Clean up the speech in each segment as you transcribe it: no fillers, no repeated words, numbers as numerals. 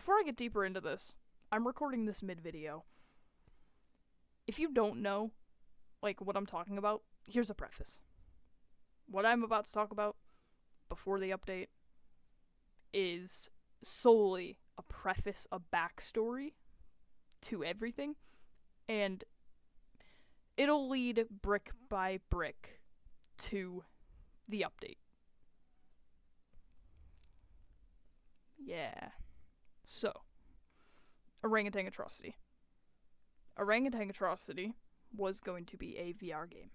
before I get deeper into this, I'm recording this mid-video. If you don't know, like, what I'm talking about, here's a preface. What I'm about to talk about before the update is solely a preface, a backstory to everything, and it'll lead brick by brick to the update. Yeah. So, Orangutan Atrocity. Orangutan Atrocity was going to be a VR game,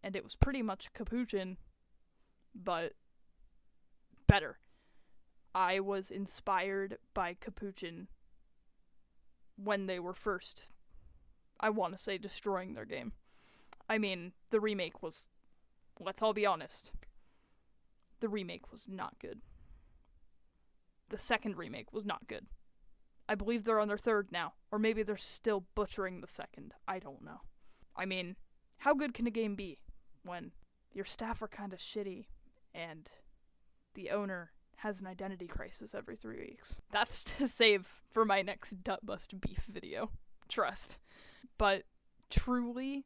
and it was pretty much Capuchin, but better. I was inspired by Capuchin when they were first, I want to say, destroying their game. I mean, the remake was, let's all be honest, the remake was not good. The second remake was not good. I believe they're on their third now, or maybe they're still butchering the second. I don't know. I mean, how good can a game be when your staff are kind of shitty and the owner has an identity crisis every 3 weeks? That's to save for my next Dut Bust Beef video. Trust. But truly,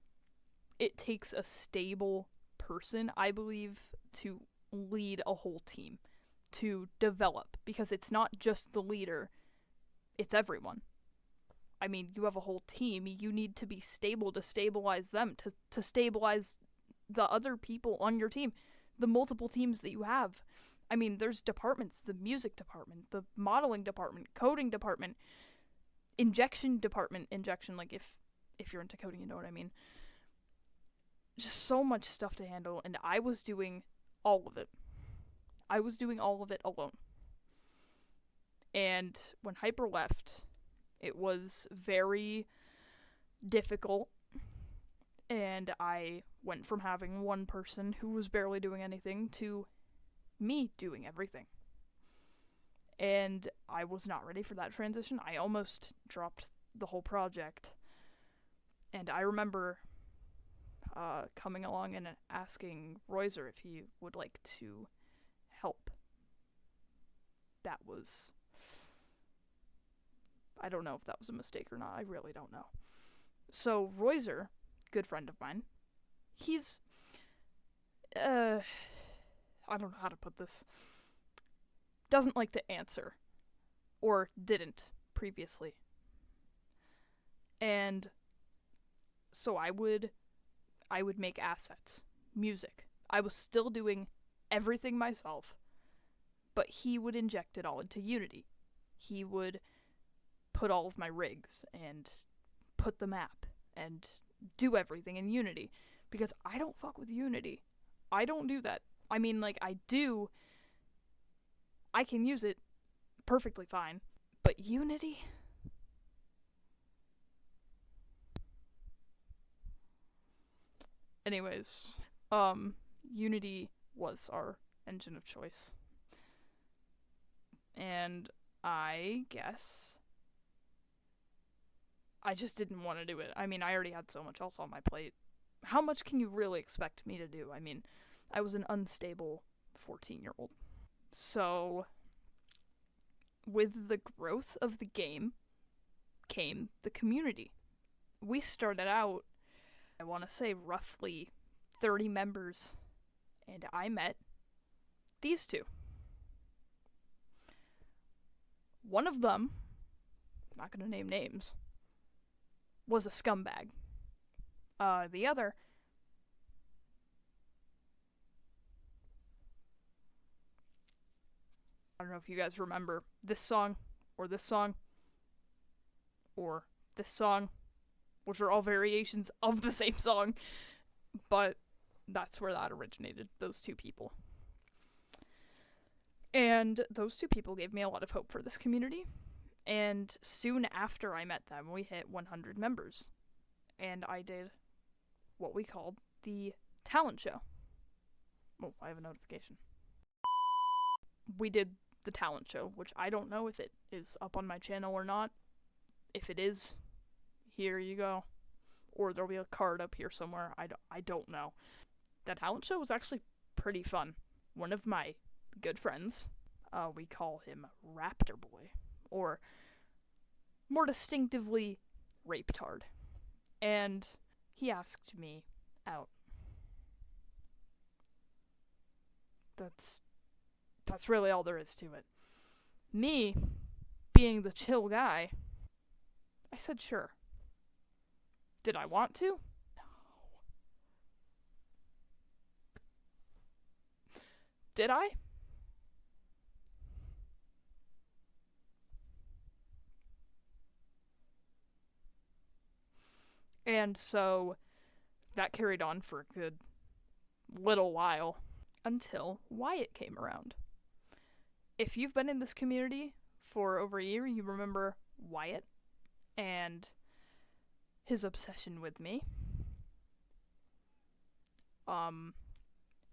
it takes a stable person, I believe, to lead a whole team, to develop, because it's not just the leader, it's everyone. I mean, you have a whole team, you need to be stable to stabilize them, to stabilize the other people on your team, the multiple teams that you have. I mean, there's departments, the music department, the modeling department, coding department, injection department, like if you're into coding, you know what I mean. Just so much stuff to handle, and I was doing all of it. I was doing all of it alone. And when Hyper left, it was very difficult, and I went from having one person who was barely doing anything to me doing everything. And I was not ready for that transition. I almost dropped the whole project. And I remember coming along and asking Royzer if he would like to help. That was, I don't know if that was a mistake or not. I really don't know. So Royzer, good friend of mine, he's, I don't know how to put this, doesn't like to answer, or didn't previously. And so I would make assets, music. I was still doing everything myself, but he would inject it all into Unity. He would put all of my rigs and put the map and do everything in Unity, because I don't fuck with Unity. I don't do that. I mean, like, I do. I can use it perfectly fine, but Unity? Anyways, Unity was our engine of choice. And I guess I just didn't want to do it. I mean, I already had so much else on my plate. How much can you really expect me to do? I mean, I was an unstable 14-year-old. So, with the growth of the game came the community. We started out, I want to say, roughly 30 members, and I met these two. One of them, I'm not going to name names, was a scumbag. The other, I don't know if you guys remember this song, or this song, or this song, which are all variations of the same song, but that's where that originated, those two people. And those two people gave me a lot of hope for this community, and soon after I met them, we hit 100 members, and I did what we called the talent show. Oh, I have a notification. We did the talent show, which I don't know if it is up on my channel or not. If it is, here you go. Or there'll be a card up here somewhere. I don't know. That talent show was actually pretty fun. One of my good friends, we call him Raptor Boy, or more distinctively, rapetard. And he asked me out. That's really all there is to it. Me, being the chill guy, I said sure. Did I want to? No. Did I? And so that carried on for a good little while until Wyatt came around. If you've been in this community for over a year, you remember Wyatt and his obsession with me.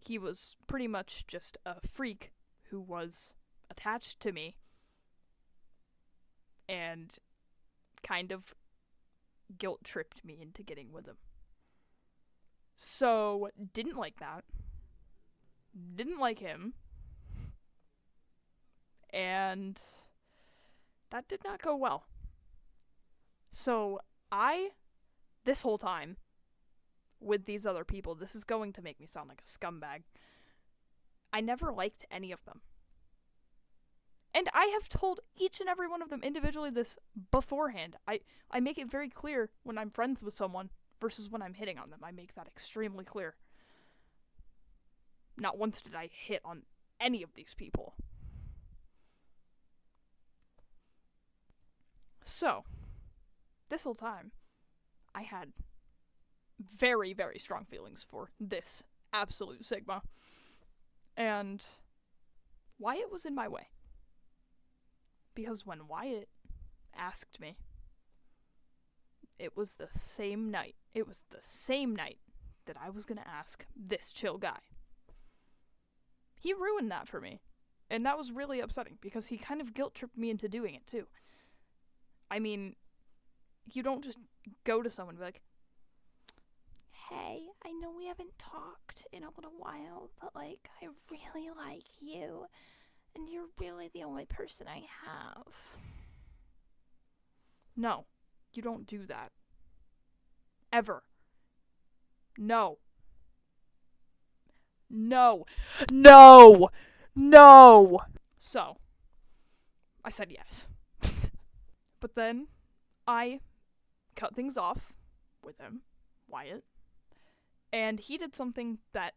He was pretty much just a freak who was attached to me and kind of guilt-tripped me into getting with him. So, didn't like that. Didn't like him. And that did not go well. So, this whole time, with these other people, this is going to make me sound like a scumbag. I never liked any of them. And I have told each and every one of them individually this beforehand. I make it very clear when I'm friends with someone versus when I'm hitting on them. I make that extremely clear. Not once did I hit on any of these people. So, this whole time, I had very, very strong feelings for this absolute Sigma. And Wyatt was in my way. Because when Wyatt asked me, it was the same night that I was going to ask this chill guy. He ruined that for me. And that was really upsetting because he kind of guilt-tripped me into doing it too. I mean, you don't just go to someone and be like, hey, I know we haven't talked in a little while, but like, I really like you, and you're really the only person I have. No, you don't do that. Ever. No. No. No! No! So, I said yes. But then, I cut things off with him, Wyatt, and he did something that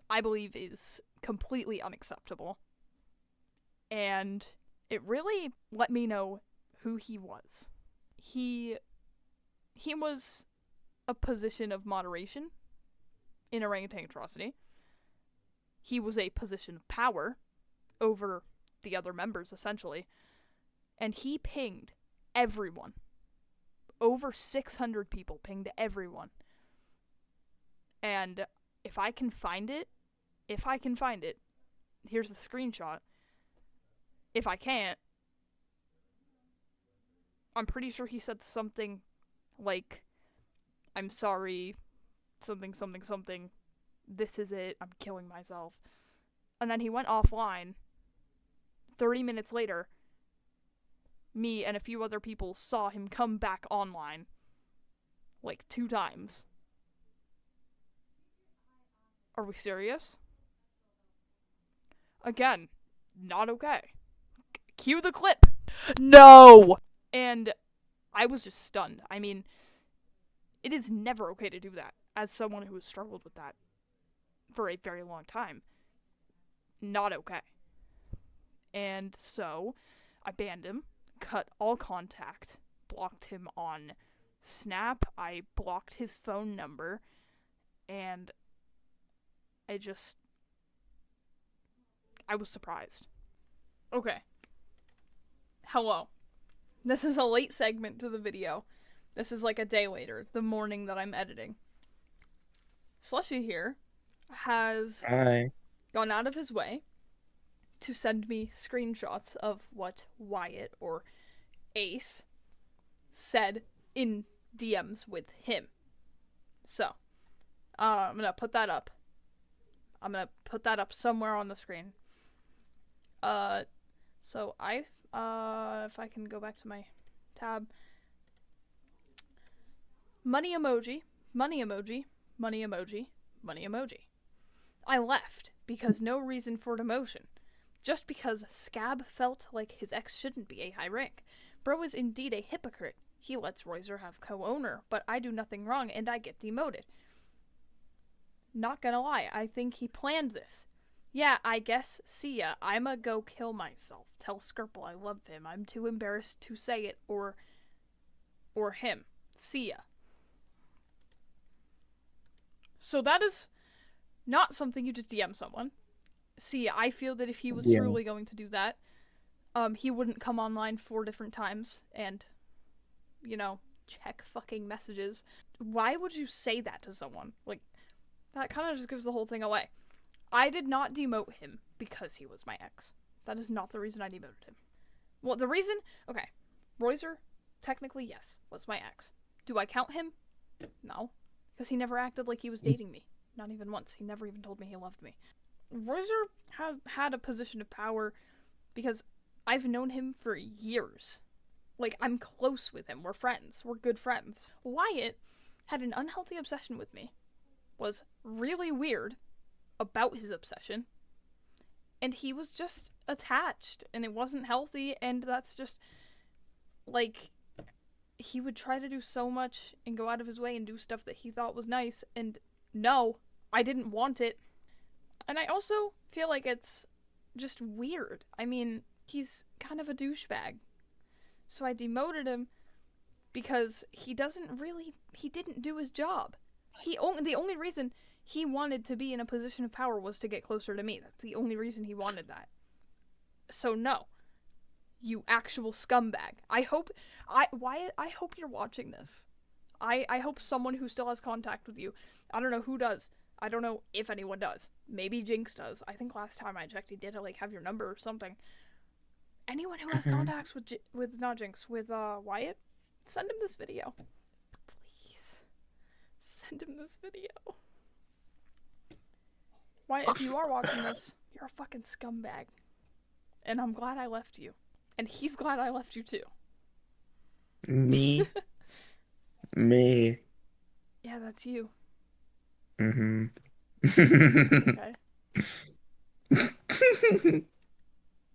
I believe is completely unacceptable. And it really let me know who he was. He was a position of moderation in orangutan atrocity. He was a position of power over the other members, essentially. And he pinged everyone. Over 600 people pinged everyone. And if I can find it, here's the screenshot. If I can't, I'm pretty sure he said something like, I'm sorry, something, this is it, I'm killing myself. And then he went offline. 30 minutes later, me and a few other people saw him come back online. Like 2 times. Are we serious? Again, not okay. Cue the clip. No! And I was just stunned. I mean, it is never okay to do that. As someone who has struggled with that for a very long time. Not okay. And so, I banned him, cut all contact, blocked him on Snap, I blocked his phone number, and I was surprised. Okay. Hello. This is a late segment to the video. This is like a day later, the morning that I'm editing. Slushy here has gone out of his way to send me screenshots of what Wyatt or Ace said in DMs with him. So, I'm gonna put that up. I'm gonna put that up somewhere on the screen. So I If I can go back to my tab. Money emoji, money emoji, money emoji, money emoji. I left because no reason for demotion. Just because Scab felt like his ex shouldn't be a high rank. Bro is indeed a hypocrite. He lets Royzer have co-owner, but I do nothing wrong and I get demoted. Not gonna lie, I think he planned this. Yeah, I guess, see ya, I'ma go kill myself. Tell Skirple I love him. I'm too embarrassed to say it, or him. See ya. So that is not something you just DM someone. See, I feel that if he was truly going to do that, he wouldn't come online 4 different times and, check fucking messages. Why would you say that to someone? Like, that kind of just gives the whole thing away. I did not demote him because he was my ex. That is not the reason I demoted him. Well, the reason... Okay. Royzer, technically, yes, was my ex. Do I count him? No. Because he never acted like he was dating me. Not even once. He never even told me he loved me. Royzer had a position of power because I've known him for years. Like, I'm close with him. We're friends. We're good friends. Wyatt had an unhealthy obsession with me. Was really weird about his obsession. And he was just attached. And it wasn't healthy. And that's just, like... He would try to do so much and go out of his way and do stuff that he thought was nice. And no, I didn't want it. And I also feel like it's just weird. I mean, he's kind of a douchebag. So I demoted him because he didn't do his job. The only reason he wanted to be in a position of power was to get closer to me. That's the only reason he wanted that. So no. You actual scumbag. Wyatt, I hope you're watching this. I hope someone who still has contact with you. I don't know who does. I don't know if anyone does. Maybe Jinx does. I think last time I checked he did have your number or something. Anyone who has contacts with Wyatt, send him this video. Please. Send him this video. Wyatt, if you are watching this, you're a fucking scumbag. And I'm glad I left you. And he's glad I left you too. Me? Me. Yeah, that's you. Mm-hmm. Okay.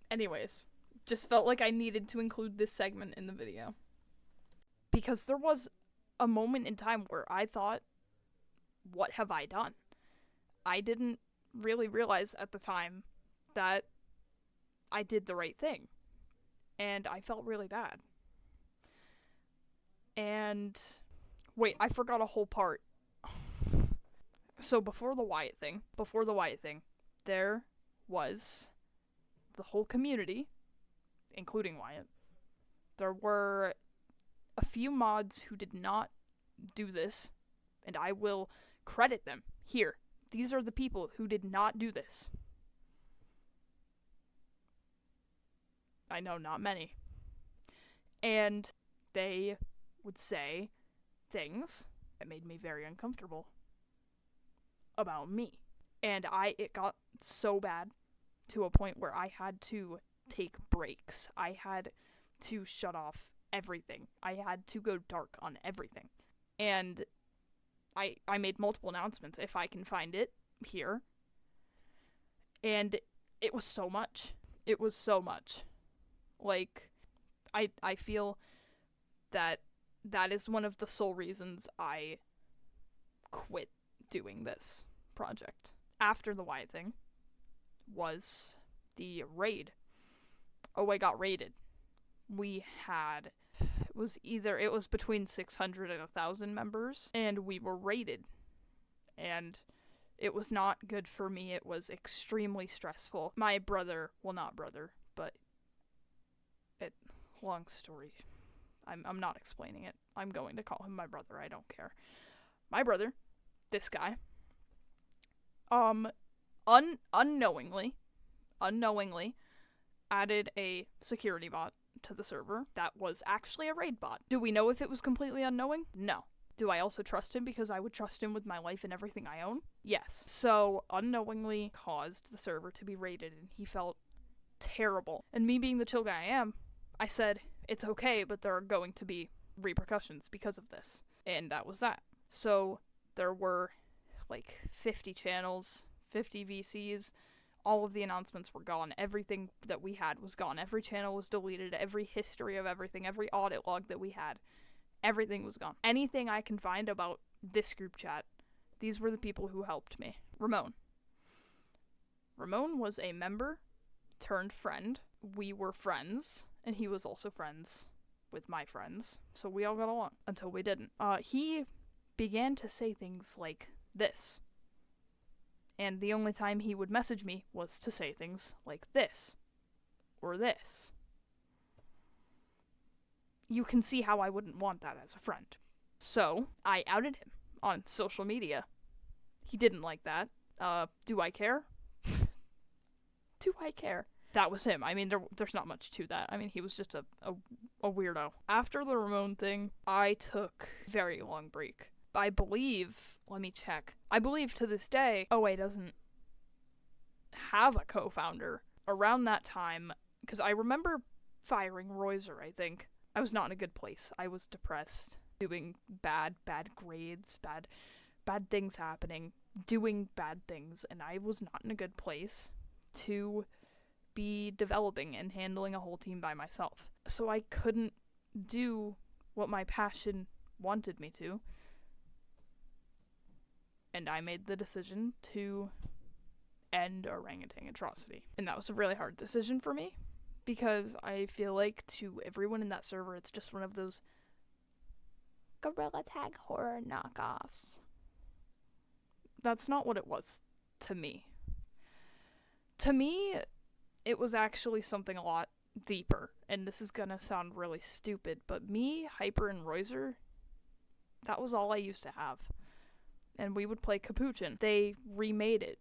Anyways, just felt like I needed to include this segment in the video. Because there was a moment in time where I thought, what have I done? I didn't really realize at the time that I did the right thing. And I felt really bad. And wait, I forgot a whole part. So before the Wyatt thing, there was the whole community, including Wyatt. There were a few mods who did not do this, and I will credit them. Here, these are the people who did not do this. I know, not many. And they would say things that made me very uncomfortable about me. And it got so bad to a point where I had to take breaks. I had to shut off everything. I had to go dark on everything. And I made multiple announcements, if I can find it here. And it was so much. It was so much. Like, I feel that is one of the sole reasons I quit doing this project. After the Wyatt thing was the raid. Oh, I got raided. We had, it was between 600 and 1,000 members, and we were raided. And it was not good for me. It was extremely stressful. My brother, well, not brother, but long story. I'm not explaining it. I'm going to call him my brother. I don't care. My brother, this guy, unknowingly added a security bot to the server that was actually a raid bot. Do we know if it was completely unknowing? No. Do I also trust him because I would trust him with my life and everything I own? Yes. So, unknowingly caused the server to be raided, and he felt terrible. And me being the chill guy I am, I said, it's okay, but there are going to be repercussions because of this. And that was that. So there were like 50 channels, 50 VCs. All of the announcements were gone. Everything that we had was gone. Every channel was deleted. Every history of everything, every audit log that we had, everything was gone. Anything I can find about this group chat, these were the people who helped me. Ramon. Ramon was a member turned friend. We were friends, and he was also friends with my friends, so we all got along until we didn't. He began to say things like this, and the only time he would message me was to say things like this, or this. You can see how I wouldn't want that as a friend. So, I outed him on social media. He didn't like that. Do I care? Do I care? That was him. I mean, there's not much to that. I mean, he was just a weirdo. After the Ramon thing, I took a very long break. I believe, let me check. I believe to this day, OA doesn't have a co-founder. Around that time, because I remember firing Royzer, I think. I was not in a good place. I was depressed, doing bad grades, bad things happening, doing bad things, and I was not in a good place to be developing and handling a whole team by myself. So I couldn't do what my passion wanted me to. And I made the decision to end Orangutan Atrocity. And that was a really hard decision for me, because I feel like to everyone in that server, it's just one of those Gorilla Tag horror knockoffs. That's not what it was to me. To me, it was actually something a lot deeper, and this is gonna sound really stupid, but me, Hyper, and Royzer, that was all I used to have. And we would play Capuchin. They remade it,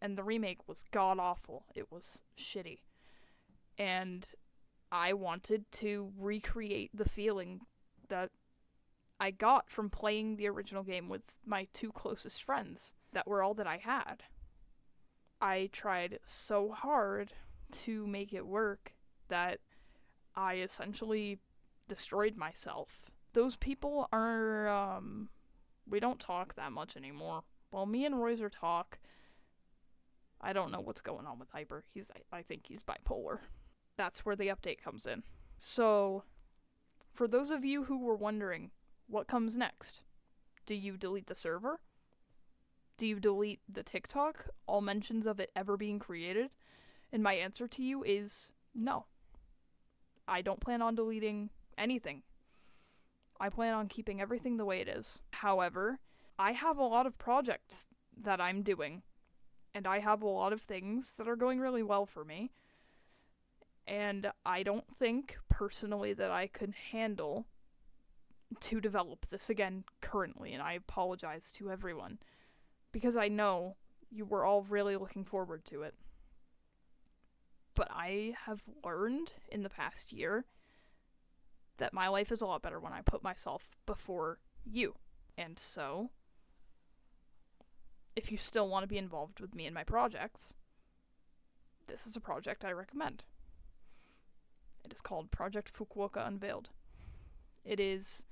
and the remake was god-awful. It was shitty. And I wanted to recreate the feeling that I got from playing the original game with my two closest friends that were all that I had. I tried so hard to make it work that I essentially destroyed myself. Those people are, we don't talk that much anymore. Well, me and Royzer talk. I don't know what's going on with Hyper. I think he's bipolar. That's where the update comes in. So, for those of you who were wondering, what comes next? Do you delete the server? Do you delete the TikTok? All mentions of it ever being created? And my answer to you is no. I don't plan on deleting anything. I plan on keeping everything the way it is. However, I have a lot of projects that I'm doing, and I have a lot of things that are going really well for me. And I don't think, personally, that I could handle to develop this again currently, and I apologize to everyone, because I know you were all really looking forward to it. But I have learned in the past year that my life is a lot better when I put myself before you. And so, if you still want to be involved with me in my projects, this is a project I recommend. It is called Project Fukuoka Unveiled. It is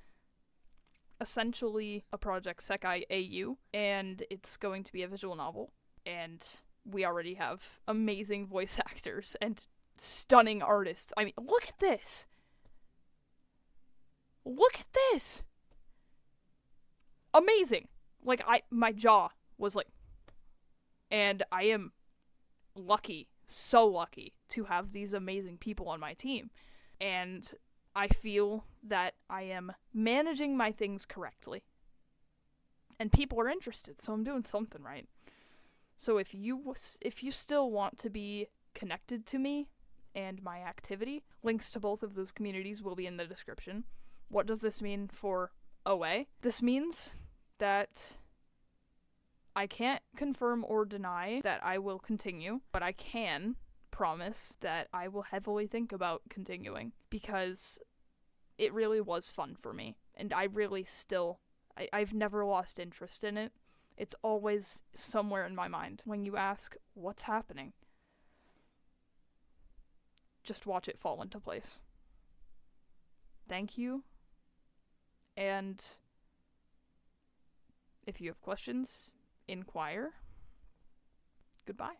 essentially a Project Sekai AU, and it's going to be a visual novel, and we already have amazing voice actors and stunning artists. I mean, look at this! Look at this! Amazing! Like, my jaw was like... And I am lucky, so lucky, to have these amazing people on my team. And I feel that I am managing my things correctly. And people are interested, so I'm doing something right. So if you still want to be connected to me and my activity, links to both of those communities will be in the description. What does this mean for OA? This means that I can't confirm or deny that I will continue, but I can promise that I will heavily think about continuing, because it really was fun for me, and I really still, I've never lost interest in it. It's always somewhere in my mind. When you ask, what's happening? Just watch it fall into place. thank you. And if you have questions, inquire. Goodbye.